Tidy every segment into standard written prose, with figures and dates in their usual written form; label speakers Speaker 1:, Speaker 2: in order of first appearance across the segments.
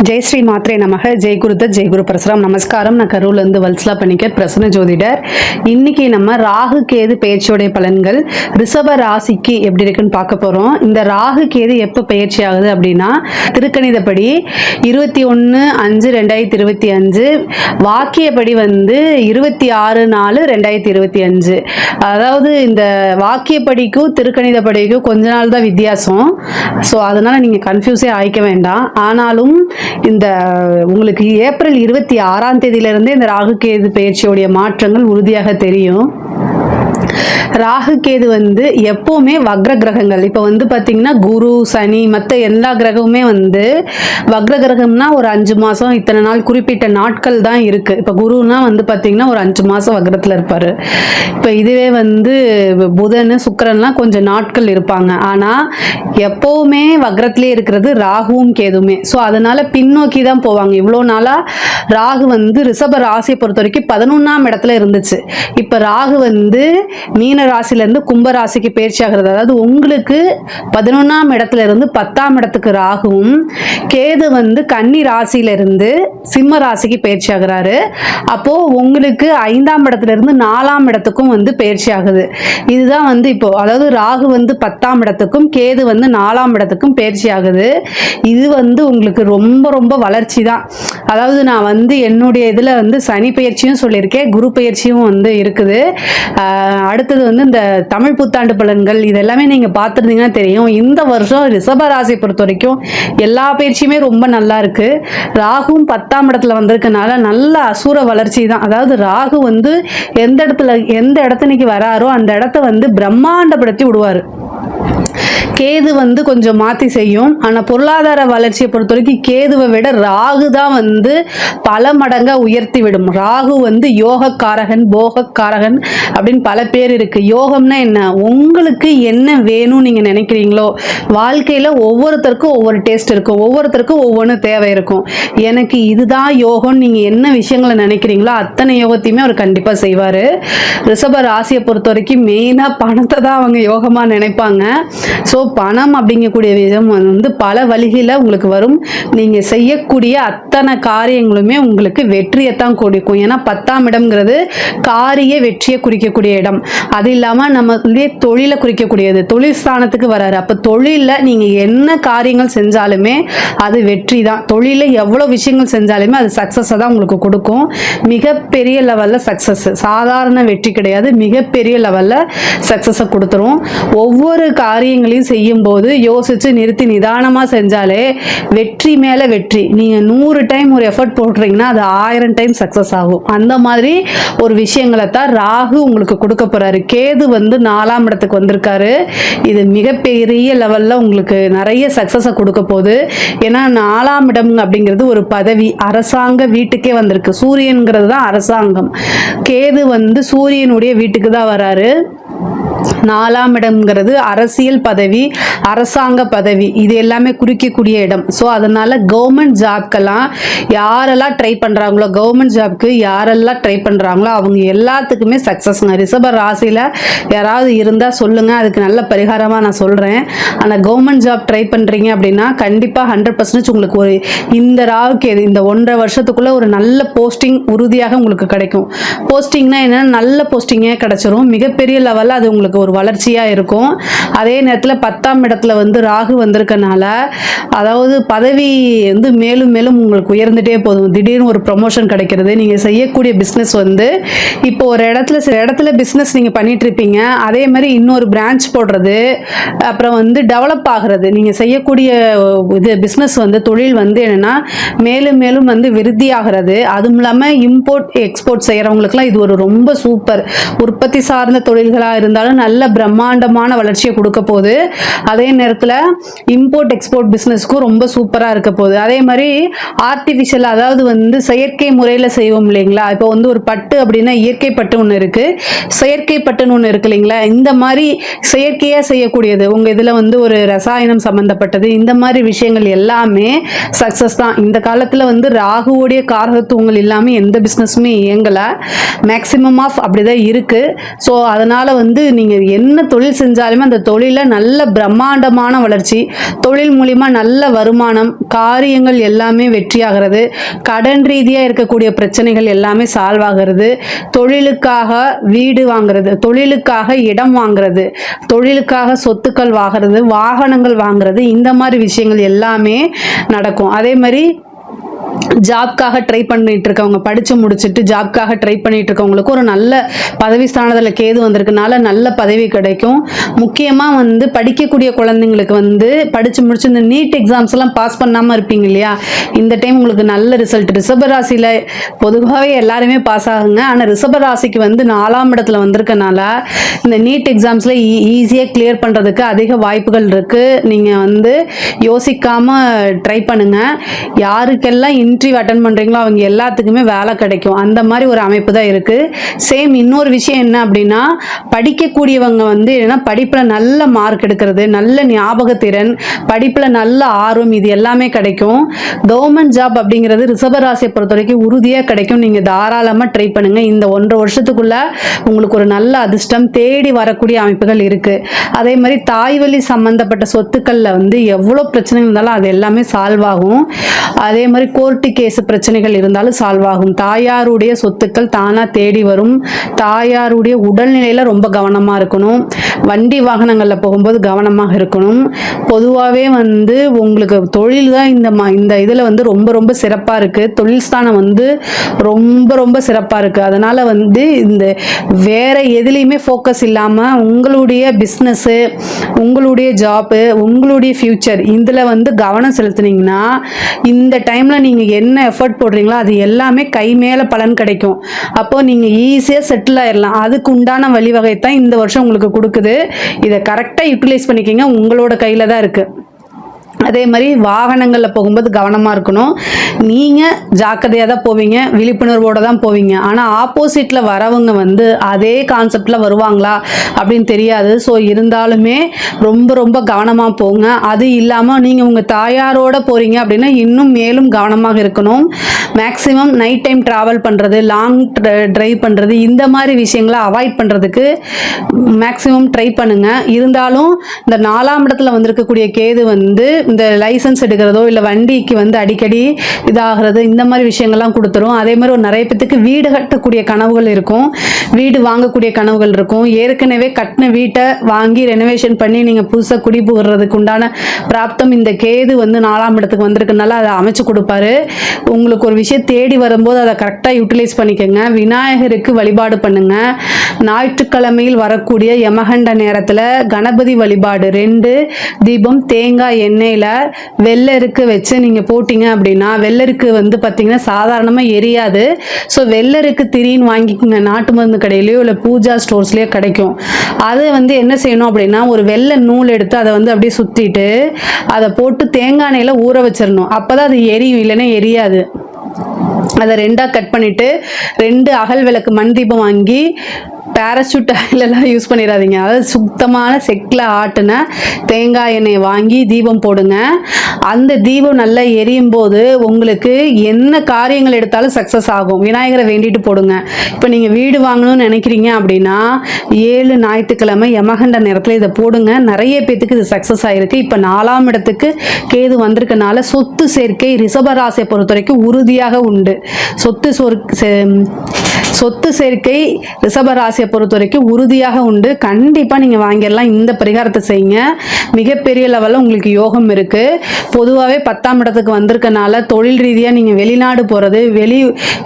Speaker 1: ஜெய் ஸ்ரீ மாத்ரே நமக. ஜெய் குருதத், ஜெய் குரு பரசுராம். நமஸ்காரம். நான் கரூர்லேருந்து வல்சலா பணிக்கர், பிரசன்ன ஜோதிடர். இன்னைக்கு நம்ம ராகு கேது பயிற்சியோடைய பலன்கள் ரிஷப ராசிக்கு எப்படி இருக்குன்னு பார்க்க போறோம். இந்த ராகு கேது எப்போ பயிற்சி ஆகுது அப்படின்னா, திருக்கணிதப்படி 21/5/2025, வாக்கியப்படி 26/4/2025. அதாவது இந்த வாக்கியப்படிக்கும் திருக்கணிதப்படிக்கும் கொஞ்ச நாள் தான் வித்தியாசம். ஸோ அதனால நீங்க கன்ஃபியூஸே ஆயிக்க வேண்டாம். ஆனாலும் இந்த உங்களுக்கு ஏப்ரல் 26ஆம் தேதியிலிருந்தே இந்த ராகு கேது பயிற்சியோடைய மாற்றங்கள் உறுதியாக தெரியும். ராகு கேது எப்பவுமே வக்ர கிரகங்கள். இப்போ பார்த்தீங்கன்னா குரு, சனி, மற்ற எல்லா கிரகமுமே வக்ர கிரகம்னா ஒரு 5 மாதம் இத்தனை நாள் குறிப்பிட்ட நாட்கள் தான் இருக்கு. இப்போ குருனா பார்த்தீங்கன்னா ஒரு 5 மாதம் வக்ரத்தில் இருப்பார். இப்போ இதுவே புதன், சுக்கிரன்லாம் கொஞ்சம் நாட்கள் இருப்பாங்க. ஆனால் எப்பவுமே வக்ரத்திலே இருக்கிறது ராகுவும் கேதுமே. ஸோ அதனால பின்னோக்கி தான் போவாங்க. இவ்வளோ நாளாக ராகு ரிஷப ராசியை பொறுத்த வரைக்கும் 11ஆம் இடத்துல இருந்துச்சு. இப்போ ராகு மீன ராசியிலிருந்து கும்ப ராசிக்கு பயிற்சி ஆகிறது. அதாவது உங்களுக்கு 11ஆம் இடத்துல இருந்து 10ஆம் இடத்துக்கு ராகுவும், கேது கன்னி ராசியிலிருந்து சிம்ம ராசிக்கு பயிற்சி ஆகிறாரு. அப்போ உங்களுக்கு 5ஆம் இடத்துல இருந்து 4ஆம் இடத்துக்கும் பயிற்சி ஆகுது. இதுதான் இப்போ அதாவது ராகு 10ஆம் இடத்துக்கும் கேது 4ஆம் இடத்துக்கும் பயிற்சி ஆகுது. இது உங்களுக்கு ரொம்ப ரொம்ப வளர்ச்சி தான். அதாவது நான் என்னுடைய இதுல சனி பயிற்சியும் சொல்லியிருக்கேன், குரு பயிற்சியும் இருக்குது. அடுத்தது இந்த தமிழ் புத்தாண்டு பலன்கள் இதெல்லாமே நீங்க பார்த்துருந்தீங்கன்னா தெரியும். இந்த வருஷம் ரிஷப ராசியை பொறுத்த வரைக்கும் எல்லா பயிற்சியுமே ரொம்ப நல்லா இருக்கு. ராகுவும் 10ஆம் இடத்துல வந்திருக்கனால நல்ல அசுர வளர்ச்சி தான். அதாவது ராகு எந்த இடத்துக்கு வராரோ அந்த இடத்த பிரம்மாண்டப்படுத்தி விடுவாரு. கேது கொஞ்சம் மாற்றி செய்யும். ஆனால் பொருளாதார வளர்ச்சியை பொறுத்த வரைக்கும் கேதுவை விட ராகு தான் பல மடங்கா உயர்த்தி விடும். ராகு யோகக்காரகன், போகக்காரகன் அப்படின்னு பல பேர் இருக்கு. யோகம்னா என்ன? உங்களுக்கு என்ன வேணும் நீங்க நினைக்கிறீங்களோ, வாழ்க்கையில ஒவ்வொருத்தருக்கும் ஒவ்வொரு டேஸ்ட் இருக்கும், ஒவ்வொருத்தருக்கும் ஒவ்வொன்று தேவை இருக்கும். எனக்கு இதுதான் யோகம், நீங்க என்ன விஷயங்களை நினைக்கிறீங்களோ அத்தனை யோகத்தையுமே அவர் கண்டிப்பா செய்வாரு. ரிஷப ராசியை பொறுத்த வரைக்கும் மெயினா பணத்தை தான் அவங்க யோகமா நினைப்பாங்க. ஸோ பணம் அப்படிங்கக்கூடிய விதம் பல வழிகளில் உங்களுக்கு வரும். நீங்கள் செய்யக்கூடிய அத்தனை காரியங்களுமே உங்களுக்கு வெற்றியைத்தான் கொடுக்கும். ஏன்னா 10ஆம் இடம்ங்கிறது காரிய வெற்றியை குறிக்கக்கூடிய இடம். அது இல்லாமல் நம்ம தொழிலை குறிக்கக்கூடியது. தொழில் ஸ்தானத்துக்கு வராரு. அப்போ தொழிலில் நீங்கள் என்ன காரியங்கள் செஞ்சாலுமே அது வெற்றி தான். தொழிலில் எவ்வளோ விஷயங்கள் செஞ்சாலுமே அது சக்ஸஸை தான் உங்களுக்கு கொடுக்கும். மிகப்பெரிய லெவலில் சக்ஸஸ், சாதாரண வெற்றி கிடையாது, மிகப்பெரிய லெவலில் சக்ஸஸை கொடுத்துரும். ஒவ்வொரு காரியங்களையும் செய்யும் போது யோசிச்சு நிறுத்தி நிதானமா செஞ்சாலே வெற்றி மேல வெற்றி. நீங்க 100 டைம் ஒரு எஃபர்ட் போடுறீங்கன்னா அது 1000 டைம் சக்சஸ் ஆகும். அந்த மாதிரி ஒரு விஷயங்களை தான் ராகு உங்களுக்கு கொடுக்க போறாரு. கேது 4ஆம் இடத்துக்கு வந்திருக்காரு. இது மிகப்பெரிய லெவல்ல உங்களுக்கு நிறைய சக்சஸை கொடுக்க போகுது. ஏன்னா 4ஆம் இடம் அப்படிங்கிறது ஒரு பதவி, அரசாங்க வீட்டுக்கே வந்திருக்கு. சூரியன்கிறது தான் அரசாங்கம். கேது சூரியனுடைய வீட்டுக்கு தான் வராரு. 4ஆம் இடம்ங்கிறது அரசியல் பதவி, அரசாங்க பதவி, இது எல்லாமே குறிக்கக்கூடிய இடம். ஸோ அதனால கவர்மெண்ட் ஜாப்க்கெல்லாம் யாரெல்லாம் ட்ரை பண்றாங்களோ, கவர்மெண்ட் ஜாப்க்கு யாரெல்லாம் ட்ரை பண்றாங்களோ அவங்க எல்லாத்துக்குமே சக்சஸ்ங்க. ரிஷப ராசியில யாராவது இருந்தா சொல்லுங்க, அதுக்கு நல்ல பரிகாரமா நான் சொல்றேன். ஆனால் கவர்மெண்ட் ஜாப் ட்ரை பண்றீங்க அப்படின்னா கண்டிப்பா 100% உங்களுக்கு ஒரு இந்த ராவுக்கு இந்த 1.5 வருஷத்துக்குள்ள ஒரு நல்ல போஸ்டிங் உறுதியாக உங்களுக்கு கிடைக்கும். போஸ்டிங்னா என்னன்னா நல்ல போஸ்டிங்கே கிடைச்சிரும். மிகப்பெரிய லெவலில் அது உங்களுக்கு ஒரு வளர்ச்சியா இருக்கும். அதே நேரத்தில் 10ஆம் இடத்துல ராகு வந்திருக்கனால அதாவது பதவி மேலும் மேலும் உங்களுக்கு உயர்ந்துட்டே போதும். திடீர்னு ஒரு ப்ரொமோஷன் கிடைக்கிறது. நீங்க செய்யக்கூடிய பிசினஸ் இப்போ ஒரு இடத்துல பிசினஸ் நீங்க பண்ணிட்டு இருப்பீங்க, அதே மாதிரி இன்னொரு பிரான்ச் போடுறது, அப்புறம் டெவலப் ஆகிறது. நீங்க செய்யக்கூடிய இது பிசினஸ் தொழில் என்னன்னா மேலும் மேலும் விருத்தி ஆகிறது. அதுவும் இல்லாம இம்போர்ட் எக்ஸ்போர்ட் செய்யறவங்களுக்குலாம் இது ஒரு ரொம்ப சூப்பர். உற்பத்தி சார்ந்த தொழில்களா இருந்தாலும் நல்ல பிரம்மாண்டமான வளர்ச்சியை கொடுக்க போகுது. அதே நேரத்தில் இம்போர்ட் எக்ஸ்போர்ட் பிசினஸ்க்கும் ரொம்ப சூப்பரா இருக்க போகுது. அதே மாதிரி ஆர்டிபிஷியல், அதாவது செயற்கை முறையில் செய்வோம் இல்லைங்களா. இப்போ ஒரு பட்டு அப்படின்னா இயற்கை பட்டு ஒன்று இருக்கு, செயற்கை பட்டுன்னு ஒன்று இருக்கு இல்லைங்களா. இந்த மாதிரி செயற்கையா செய்யக்கூடியது உங்க இதுல ஒரு ரசாயனம் சம்பந்தப்பட்டது, இந்த மாதிரி விஷயங்கள் எல்லாமே சக்சஸ் தான். இந்த காலத்துல ராகுவோடைய காரகத்துவங்கள் இல்லாம எந்த பிசினஸுமே இயங்கல. மேக்சிமம் ஆஃப் அப்படிதான் இருக்கு. ஸோ அதனால நீங்க என்ன தொழில் செஞ்சாலுமே அந்த தொழிலில் நல்ல பிரம்மாண்டமான வளர்ச்சி, தொழில் மூலிமா நல்ல வருமானம், காரியங்கள் எல்லாமே வெற்றியாகிறது, கடன் ரீதியாக இருக்கக்கூடிய பிரச்சனைகள் எல்லாமே சால்வ் ஆகிறது, தொழிலுக்காக வீடு வாங்குறது, தொழிலுக்காக இடம் வாங்குறது, தொழிலுக்காக சொத்துக்கள் வாங்குறது, வாகனங்கள் வாங்குறது, இந்த மாதிரி விஷயங்கள் எல்லாமே நடக்கும். அதே மாதிரி ஜாப்காக ட்ரை பண்ணிட்டு இருக்கவங்க, படித்து முடிச்சுட்டு ஜாப்காக ட்ரை பண்ணிட்டு இருக்கவங்களுக்கு ஒரு நல்ல பதவி ஸ்தானத்தில் கேது வந்திருக்கனால நல்ல பதவி கிடைக்கும். முக்கியமாக வந்து படிக்கக்கூடிய குழந்தைங்களுக்கு வந்து படித்து முடிச்சு இந்த நீட் எக்ஸாம்ஸ் எல்லாம் பாஸ் பண்ணாமல் இருப்பீங்க இல்லையா, இந்த டைம் உங்களுக்கு நல்ல ரிசல்ட். ரிஷபராசியில் பொதுவாகவே எல்லாருமே பாஸ் ஆகுங்க. ஆனால் ரிஷபராசிக்கு வந்து 4ஆம் இடத்துல வந்திருக்கனால இந்த நீட் எக்ஸாம்ஸில் ஈஸியாக கிளியர் பண்ணுறதுக்கு அதிக வாய்ப்புகள் இருக்குது. நீங்கள் வந்து யோசிக்காமல் ட்ரை பண்ணுங்கள். யாருக்கெல்லாம் இன்டர்வியூ அட்டன் பண்ணுறீங்களோ அவங்க எல்லாத்துக்குமே வேலை கிடைக்கும். அந்த மாதிரி ஒரு அமைப்பு தான் இருக்குது. சேம் இன்னொரு விஷயம் என்ன அப்படின்னா, படிக்கக்கூடியவங்க வந்து என்னன்னா படிப்பில் நல்ல மார்க் எடுக்கிறது, நல்ல ஞாபகத்திறன், படிப்பில் நல்ல ஆர்வம், இது எல்லாமே கிடைக்கும். கவர்மெண்ட் ஜாப் அப்படிங்கிறது ரிஷபராசியை பொறுத்த வரைக்கும் உறுதியாக கிடைக்கும். நீங்கள் தாராளமாக ட்ரை பண்ணுங்கள். இந்த 1.5 வருஷத்துக்குள்ள உங்களுக்கு ஒரு நல்ல அதிர்ஷ்டம் தேடி வரக்கூடிய அமைப்புகள் இருக்குது. அதே மாதிரி தாய் வழி சம்மந்தப்பட்ட சொத்துக்களில் வந்து எவ்வளோ பிரச்சனை இருந்தாலும் அது எல்லாமே சால்வ் ஆகும். அதே மாதிரி கோர்ட்டு கேஸ் பிரச்சனைகள் இருந்தாலும் சால்வ் ஆகும். தாயாருடைய சொத்துக்கள் தானாக தேடி வரும். தாயாருடைய உடல்நிலையில் ரொம்ப கவனமாக இருக்கணும். வண்டி வாகனங்களில் போகும்போது கவனமாக இருக்கணும். பொதுவாகவே வந்து உங்களுக்கு தொழில் தான் இந்த இதில் வந்து ரொம்ப ரொம்ப சிறப்பாக இருக்குது. தொழில் ஸ்தானம் வந்து ரொம்ப ரொம்ப சிறப்பாக இருக்குது. அதனால் வந்து இந்த வேறு எதுலேயுமே ஃபோக்கஸ் இல்லாமல் உங்களுடைய பிஸ்னஸ்ஸு, உங்களுடைய ஜாப்பு, உங்களுடைய ஃப்யூச்சர் இதில் வந்து கவனம் செலுத்துனீங்கன்னா இந்த டைமில் நீங்கள் என்ன எஃபர்ட் போடுறீங்களோ அது எல்லாமே கை மேலே பலன் கிடைக்கும். அப்போது நீங்கள் ஈஸியாக செட்டில் ஆயிடலாம். அதுக்கு உண்டான வழிவகை தான் இந்த வருஷம் உங்களுக்கு கொடுக்குது. இதை கரெக்டாக யூட்டிலைஸ் பண்ணிக்கிங்க. உங்களோட கையில் தான் இருக்குது. அதே மாதிரி வாகனங்களில் போகும்போது கவனமாக இருக்கணும். நீங்கள் ஜாக்கிரதையாக தான் போவீங்க, விழிப்புணர்வோடு தான் போவீங்க. ஆனால் ஆப்போசிட்டில் வரவங்க வந்து அதே கான்செப்டில் வருவாங்களா அப்படின்னு தெரியாது. ஸோ இருந்தாலுமே ரொம்ப ரொம்ப கவனமாக போங்க. அது இல்லாமல் நீங்கள் உங்கள் தாயாரோடு போகிறீங்க அப்படின்னா இன்னும் மேலும் கவனமாக இருக்கணும். மேக்ஸிமம் நைட் டைம் ட்ராவல் பண்ணுறது, லாங் ட்ரைவ் பண்ணுறது, இந்த மாதிரி விஷயங்களை அவாய்ட் பண்ணுறதுக்கு மேக்ஸிமம் ட்ரை பண்ணுங்கள். இருந்தாலும் இந்த 4ஆம் இடத்துல வந்திருக்கக்கூடிய கேது வந்து இந்த லைசன்ஸ் எடுக்கிறதோ இல்லை வண்டிக்கு வந்து அடிக்கடி இதாகிறது, இந்த மாதிரி விஷயங்கள்லாம் கொடுத்துரும். அதே மாதிரி ஒரு நிறைய பேத்துக்கு வீடு கட்டக்கூடிய கனவுகள் இருக்கும், வீடு வாங்கக்கூடிய கனவுகள் இருக்கும். ஏற்கனவே கட்டின வீட்டை வாங்கி ரெனோவேஷன் பண்ணி நீங்கள் புதுசாக குடி புகிறதுக்கு உண்டான பிராப்தம் இந்த கேது வந்து 4ஆம் இடத்துக்கு வந்திருக்கனால அதை அமைச்சு கொடுப்பாரு. உங்களுக்கு ஒரு விஷயம் தேடி வரும்போது அதை கரெக்டாக யூட்டிலைஸ் பண்ணிக்கோங்க. விநாயகருக்கு வழிபாடு பண்ணுங்க. ஞாயிற்றுக்கிழமையில் வரக்கூடிய யமகண்ட நேரத்தில் கணபதி வழிபாடு 2 தீபம் தேங்காய் எண்ணெயில் வெள்ளருக்கு வச்சு நீங்கள் போட்டிங்க அப்படின்னா, வெள்ளருக்கு வந்து பார்த்தீங்கன்னா சாதாரணமாக எரியாது. ஸோ வெள்ளருக்கு திரின்னு வாங்கிக்கோங்க. நாட்டு மருந்து கடையிலையோ இல்லை பூஜா ஸ்டோர்ஸ்லேயோ கிடைக்கும். அது வந்து என்ன செய்யணும் அப்படின்னா, ஒரு வெள்ளை நூல் எடுத்து அதை வந்து அப்படியே சுற்றிட்டு அதை போட்டு தேங்காய் எண்ணெயில் ஊற வச்சிடணும். அப்போ தான் அது எரியும், இல்லைன்னா எரியாது. அதை 2ஆக கட் பண்ணிவிட்டு 2 அகல் விளக்கு மண் தீபம் வாங்கி, பேராசூட் ஆயிலெல்லாம் யூஸ் பண்ணிடாதீங்க. அதாவது சுத்தமான செக்கில் ஆட்டின தேங்காய் எண்ணெயை வாங்கி தீபம் போடுங்க. அந்த தீபம் நல்லா எரியும் போது உங்களுக்கு என்ன காரியங்கள் எடுத்தாலும் சக்ஸஸ் ஆகும். விநாயகரை வேண்டிட்டு போடுங்க. இப்போ நீங்கள் வீடு வாங்கணும்னு நினைக்கிறீங்க அப்படின்னா 7 ஞாயிற்றுக்கிழமை யமகண்ட நேரத்தில் இதை போடுங்க. நிறைய பேத்துக்கு இது சக்ஸஸ் ஆகிருக்கு. இப்போ 4ஆம் இடத்துக்கு கேது வந்திருக்கனால சொத்து சேர்க்கை ரிஷபராசியை பொறுத்த வரைக்கும் உறுதியாக உண்டு. சொத்து சேர்க்கை ரிஷபராசியை பொறுத்த வரைக்கும் உறுதியாக உண்டு. கண்டிப்பாக நீங்கள் வாங்கிடலாம். இந்த பரிகாரத்தை செய்யுங்க. மிகப்பெரிய லெவலில் உங்களுக்கு யோகம் இருக்குது. பொதுவாகவே 10ஆம் இடத்துக்கு வந்திருக்கனால தொழில் ரீதியாக நீங்கள் வெளிநாடு போகிறது,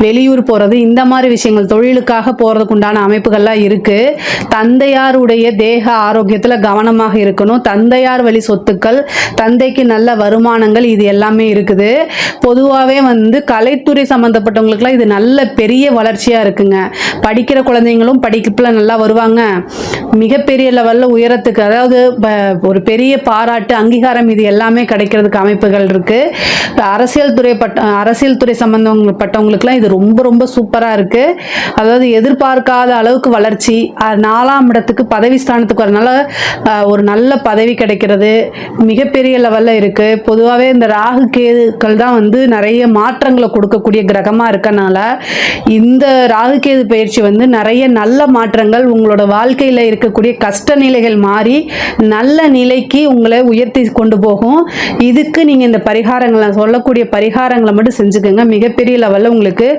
Speaker 1: வெளியூர் போகிறது, இந்த மாதிரி விஷயங்கள் தொழிலுக்காக போகிறதுக்கு உண்டான அமைப்புகள்லாம் இருக்குது. தந்தையாருடைய தேக ஆரோக்கியத்தில் கவனமாக இருக்கணும். தந்தையார் வழி சொத்துக்கள், தந்தைக்கு நல்ல வருமானங்கள், இது எல்லாமே இருக்குது. பொதுவாகவே வந்து கலைத்துறை சம்மந்தப்பட்டவங்களுக்குலாம் இது நல்ல பெரிய வளர்ச்சியாக இருக்குங்க. படிக்கிற குழந்தைங்களும் படிப்பில் நல்லா வருவாங்க. மிகப்பெரிய லெவலில் உயரத்துக்கு, அதாவது ஒரு பெரிய பாராட்டு, அங்கீகாரம், இது எல்லாமே கிடைக்கிறதுக்கு அமைப்புகள் இருக்குது. அரசியல் துறை சம்பந்தப்பட்டவங்களுக்குலாம் இது ரொம்ப ரொம்ப சூப்பராக இருக்குது. அதாவது எதிர்பார்க்காத அளவுக்கு வளர்ச்சி. 4ஆம் இடத்துக்கு பதவி ஸ்தானத்துக்கு வரனால ஒரு நல்ல பதவி கிடைக்கிறது மிகப்பெரிய லெவலில் இருக்குது. பொதுவாகவே இந்த ராகு கேதுக்கள் தான் வந்து நிறைய மாற்றங்களை கொடுக்கக்கூடிய கிரகமாக இருக்கனால இந்த ராகுகேது பயிற்சி வந்து நிறைய நல்ல மாற்றங்கள், உங்களோட வாழ்க்கையில் இருக்கக்கூடிய கஷ்ட நிலைகள் மாறி நல்ல நிலைக்கு உங்களை உயர்த்தி கொண்டு போகும். இதுக்கு நீங்கள் இந்த பரிகாரங்களை சொல்லக்கூடிய பரிகாரங்களை மட்டும் செஞ்சுக்கோங்க. மிகப்பெரிய லெவலில் உங்களுக்கு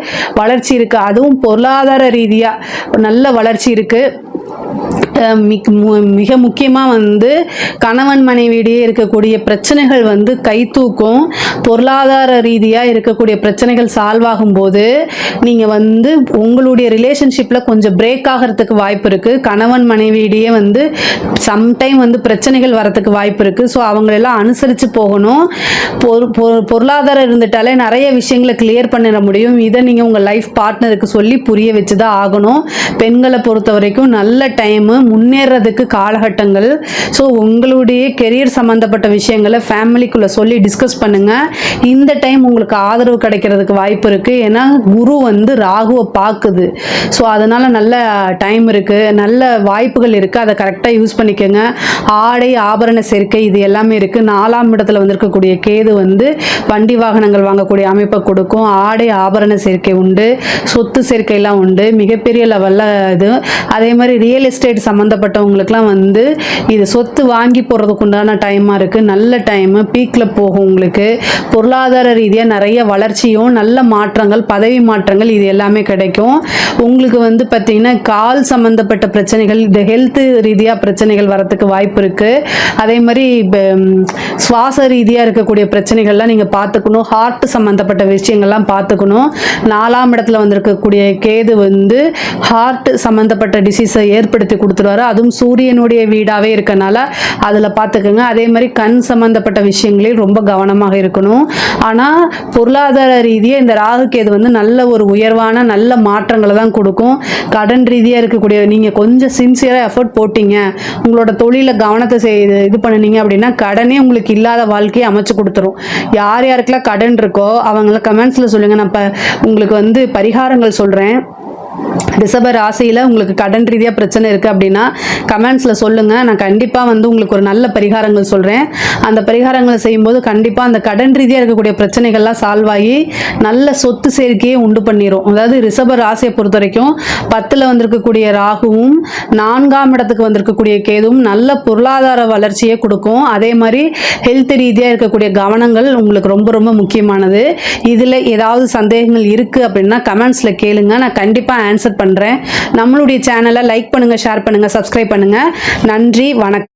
Speaker 1: வளர்ச்சி இருக்குது. அதுவும் பொருளாதார ரீதியாக நல்ல வளர்ச்சி இருக்குது. மிக முக்கியமாக வந்து கணவன் மனைவியிடையே இருக்கக்கூடிய பிரச்சனைகள் வந்து கை தூக்கும். பொருளாதார ரீதியாக இருக்கக்கூடிய பிரச்சனைகள் சால்வ் ஆகும்போது நீங்கள் வந்து உங்களுடைய ரிலேஷன்ஷிப்பில் கொஞ்சம் பிரேக் ஆகிறதுக்கு வாய்ப்பு இருக்குது. கணவன் மனைவியிடையே வந்து சம்டைம் வந்து பிரச்சனைகள் வரத்துக்கு வாய்ப்பு இருக்குது. ஸோ அவங்களெல்லாம் அனுசரித்து போகணும். பொருளாதாரம் இருந்துட்டாலே நிறைய விஷயங்களை கிளியர் பண்ணிட முடியும். இதை நீங்கள் உங்கள் லைஃப் பார்ட்னருக்கு சொல்லி புரிய வச்சு தான் ஆகணும். பெண்களை பொறுத்த வரைக்கும் நல்ல டைமு, முன்னேறதுக்கு காலகட்டங்கள். ஸோ உங்களுடைய கெரியர் சம்மந்தப்பட்ட விஷயங்களை ஃபேமிலிக்குள்ளே சொல்லி டிஸ்கஸ் பண்ணுங்கள். இந்த டைம் உங்களுக்கு ஆதரவு கிடைக்கிறதுக்கு வாய்ப்பு இருக்குது. ஏன்னா குரு வந்து ராகுவை பார்க்குது. ஸோ அதனால் நல்ல டைம் இருக்குது, நல்ல வாய்ப்புகள் இருக்குது. அதை கரெக்டாக யூஸ் பண்ணிக்கோங்க. ஆடை ஆபரண சேர்க்கை இது எல்லாமே இருக்குது. 4ஆம் இடத்துல வந்திருக்கக்கூடிய கேது வந்து வண்டி வாகனங்கள் வாங்கக்கூடிய அமைப்பை கொடுக்கும். ஆடை ஆபரண சேர்க்கை உண்டு, சொத்து சேர்க்கையெல்லாம் உண்டு, மிகப்பெரிய லெவலில் இது. அதே மாதிரி ரியல் எஸ்டேட் சம்மந்தப்பட்டவங்களுக்குலாம் வந்து இது சொத்து வாங்கி போகிறதுக்கு உண்டான டைமாக இருக்குது. நல்ல டைமு, பீக்கில் போகும். உங்களுக்கு பொருளாதார ரீதியாக நிறைய வளர்ச்சியும் நல்ல மாற்றங்கள், பதவி மாற்றங்கள் இது எல்லாமே கிடைக்கும். உங்களுக்கு வந்து பார்த்திங்கன்னா கால் சம்மந்தப்பட்ட பிரச்சனைகள், இந்த ஹெல்த் ரீதியாக பிரச்சனைகள் வரத்துக்கு வாய்ப்பு இருக்குது. அதே மாதிரி சுவாச ரீதியாக இருக்கக்கூடிய பிரச்சனைகள்லாம் நீங்கள் பார்த்துக்கணும். ஹார்ட் சம்மந்தப்பட்ட விஷயங்கள்லாம் பார்த்துக்கணும். 4ஆம் இடத்துல வந்திருக்கக்கூடிய கேது வந்து ஹார்ட் சம்மந்தப்பட்ட டிசீஸை ஏற்படுத்தி கொடுத்துருவாரு. அதுவும் சூரியனுடைய வீடாகவே இருக்கனால அதில் பார்த்துக்கோங்க. அதே மாதிரி கண் சம்மந்தப்பட்ட விஷயங்களில் ரொம்ப கவனமாக இருக்கணும். ஆனால் பொருளாதார ரீதியாக இந்த ராகுகேது வந்து நல்ல ஒரு உயர்வான நல்ல மாற்றங்களை தான் கொடுக்கும். கடன் ரீதியாக இருக்கக்கூடிய நீங்கள் கொஞ்சம் சின்சியராக எஃபர்ட் போட்டிங்க, உங்களோட தொழிலை கவனத்தை இது பண்ணினீங்க அப்படின்னா கடனே உங்களுக்கு இல்லாத வாழ்க்கையை அமைச்சு கொடுத்துரும். யார் யாருக்கெல்லாம் கடன் இருக்கோ அவங்கள கமெண்ட்ஸில் சொல்லுங்கள். நான் உங்களுக்கு வந்து பரிகாரங்கள் சொல்கிறேன். ரிஷப ராசியில் உங்களுக்கு கடன் ரீதியாக பிரச்சனை இருக்குது அப்படின்னா கமெண்ட்ஸில் சொல்லுங்கள். நான் கண்டிப்பாக வந்து உங்களுக்கு ஒரு நல்ல பரிகாரங்கள் சொல்கிறேன். அந்த பரிகாரங்களை செய்யும்போது கண்டிப்பாக அந்த கடன் ரீதியாக இருக்கக்கூடிய பிரச்சனைகள்லாம் சால்வ் ஆகி நல்ல சொத்து சேர்க்கையை உண்டு பண்ணிடும். அதாவது ரிஷப ராசியை பொறுத்த வரைக்கும் 10ல் வந்திருக்கக்கூடிய ராகுவும் 4ஆம் இடத்துக்கு வந்திருக்கக்கூடிய கேதுவும் நல்ல பொருளாதார வளர்ச்சியை கொடுக்கும். அதே மாதிரி ஹெல்த் ரீதியாக இருக்கக்கூடிய கவனங்கள் உங்களுக்கு ரொம்ப ரொம்ப முக்கியமானது. இதில் ஏதாவது சந்தேகங்கள் இருக்குது அப்படின்னா கமெண்ட்ஸில் கேளுங்க. நான் கண்டிப்பாக ஆன்சர் பண்ணுறேன். நம்மளுடைய சேனலை லைக் பண்ணுங்கள், ஷேர் பண்ணுங்கள், சப்ஸ்கிரைப் பண்ணுங்கள். நன்றி, வணக்கம்.